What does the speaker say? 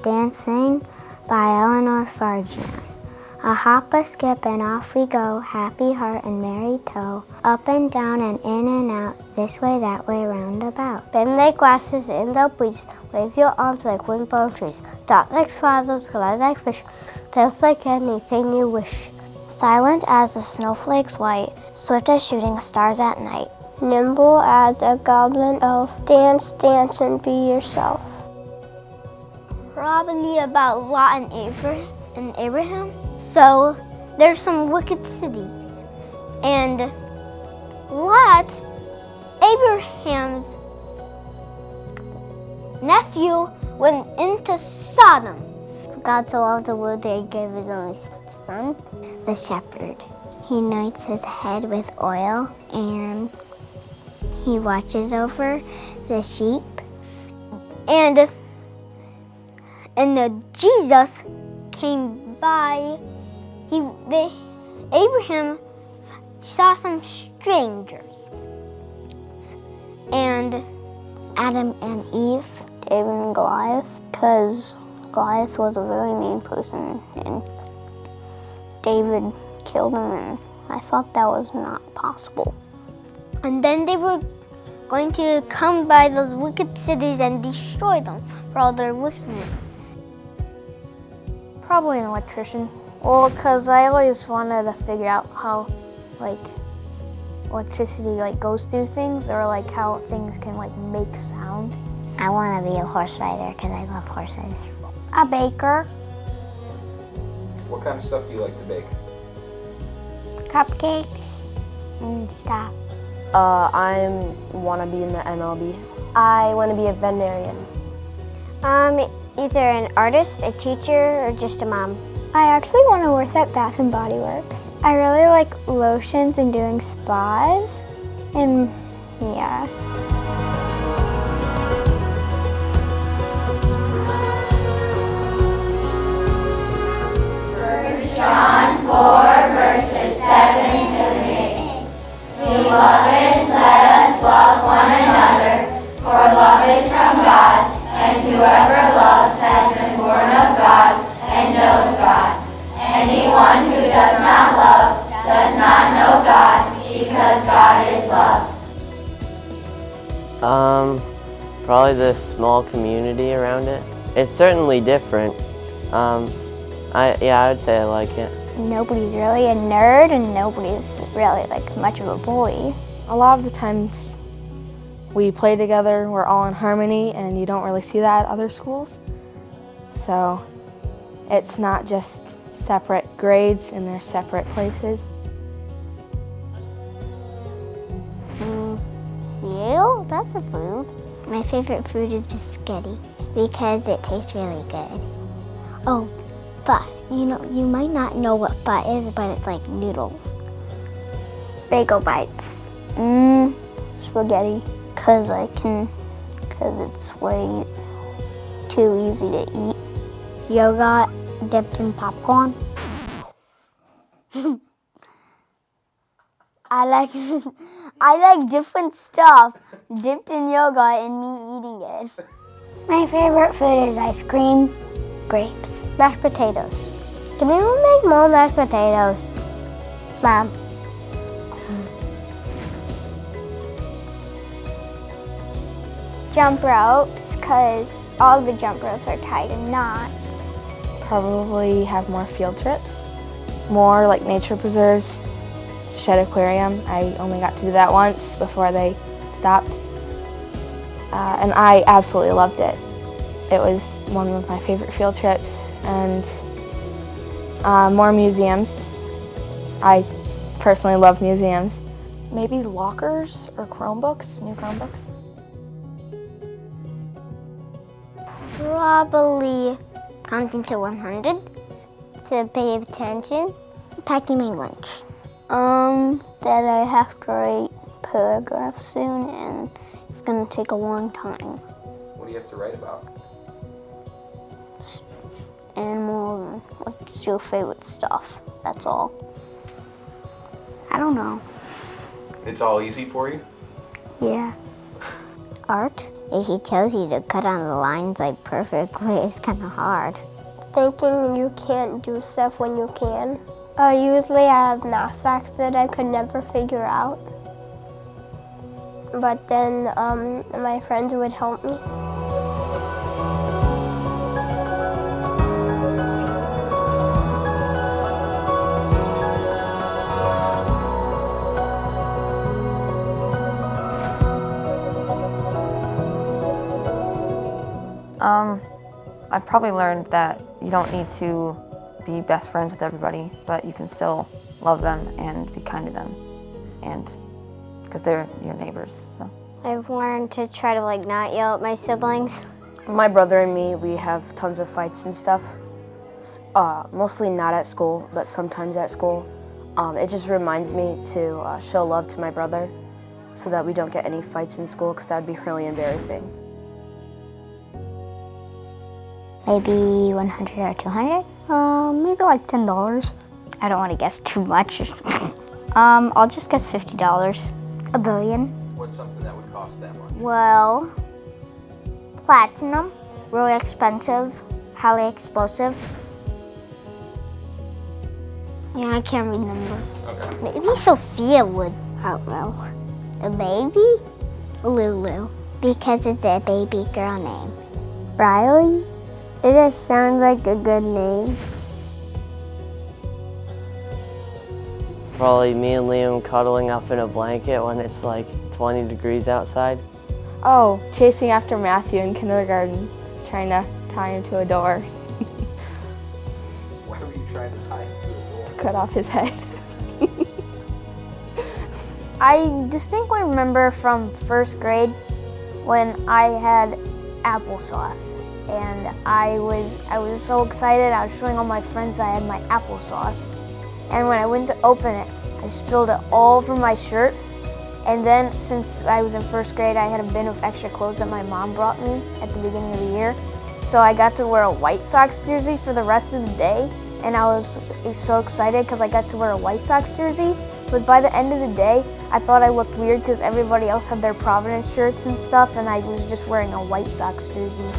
Dancing by Eleanor, Farieon. A hop, a skip, and off we go, happy heart and merry toe, up and down and in and out, this way, that way, round about. Bend like glasses in the breeze, wave your arms like windblown trees, dot like swallows, glide like fish, dance like anything you wish. Silent as the snowflakes white, swift as shooting stars at night, nimble as a goblin elf, dance, dance, and be yourself. Probably about Lot and Abraham. So there's some wicked cities, and Lot, Abraham's nephew, went into Sodom. God so loved the world that he gave his only son. The shepherd. He anoints his head with oil and he watches over the sheep. And Jesus came by. Abraham saw some strangers, and Adam and Eve, David and Goliath, because Goliath was a very mean person, and David killed him, and I thought that was not possible. And then they were going to come by those wicked cities and destroy them for all their wickedness. Probably an electrician. Well, because I always wanted to figure out how, electricity, goes through things, or, how things can, make sound. I want to be a horse rider because I love horses. A baker. What kind of stuff do you like to bake? Cupcakes and stuff. I want to be in the MLB. I want to be a veterinarian. Either an artist, a teacher, or just a mom. I actually want to work at Bath and Body Works. I really like lotions and doing spas, and yeah. John 4, verses 7 through 8. Beloved, let us love one another, for love is from God, and whoever loves has been born of God and knows God. Anyone who does not love does not know God, because God is love. Probably the small community around it. It's certainly different. I would say I like it. Nobody's really a nerd, and nobody's really much of a bully. A lot of the times we play together, we're all in harmony, and you don't really see that at other schools. So it's not just separate grades and they're separate places. Cereal? That's a food. My favorite food is biscotti because it tastes really good. Oh, pho. You might not know what pho is, but it's like noodles. Bagel bites. Spaghetti. Cause it's way too easy to eat. Yogurt dipped in popcorn. I like different stuff dipped in yogurt and me eating it. My favorite food is ice cream, grapes, mashed potatoes. Can anyone make more mashed potatoes? Mom. Jump ropes, because all the jump ropes are tied in knots. Probably have more field trips, more nature preserves, Shed Aquarium. I only got to do that once before they stopped. And I absolutely loved it. It was one of my favorite field trips. And more museums. I personally love museums. Maybe lockers or Chromebooks, new Chromebooks. Probably counting to 100 to pay attention. Packing my lunch. That I have to write paragraphs soon, and it's gonna take a long time. What do you have to write about? Animals, what's your favorite stuff? That's all. I don't know. It's all easy for you? Yeah. art. If he tells you to cut on the lines like perfectly, it's kind of hard. Thinking you can't do stuff when you can. Usually I have math facts that I could never figure out. But then my friends would help me. I probably learned that you don't need to be best friends with everybody, but you can still love them and be kind to them, and because they're your neighbors. So I've learned to try to not yell at my siblings. My brother and me, we have tons of fights and stuff. Mostly not at school, but sometimes at school. It just reminds me to show love to my brother so that we don't get any fights in school, because that would be really embarrassing. Maybe 100 or 200? Maybe like $10. I don't want to guess too much. I'll just guess $50. $1 billion. What's something that would cost that much? Well, platinum, really expensive, highly explosive. Yeah, I can't remember. Okay. Maybe Sophia would. I don't know. A baby? Lulu, because it's a baby girl name. Riley? It just sounds like a good name. Probably me and Liam cuddling up in a blanket when it's 20 degrees outside. Oh, chasing after Matthew in kindergarten, trying to tie him to a door, Why were you trying to tie him to a door? cut off his head. I distinctly remember from first grade when I had applesauce. And I was so excited. I was showing all my friends I had my applesauce. And when I went to open it, I spilled it all over my shirt. And then, since I was in first grade, I had a bin of extra clothes that my mom brought me at the beginning of the year. So I got to wear a White Sox jersey for the rest of the day. And I was so excited because I got to wear a White Sox jersey. But by the end of the day, I thought I looked weird because everybody else had their Providence shirts and stuff, and I was just wearing a White Sox jersey.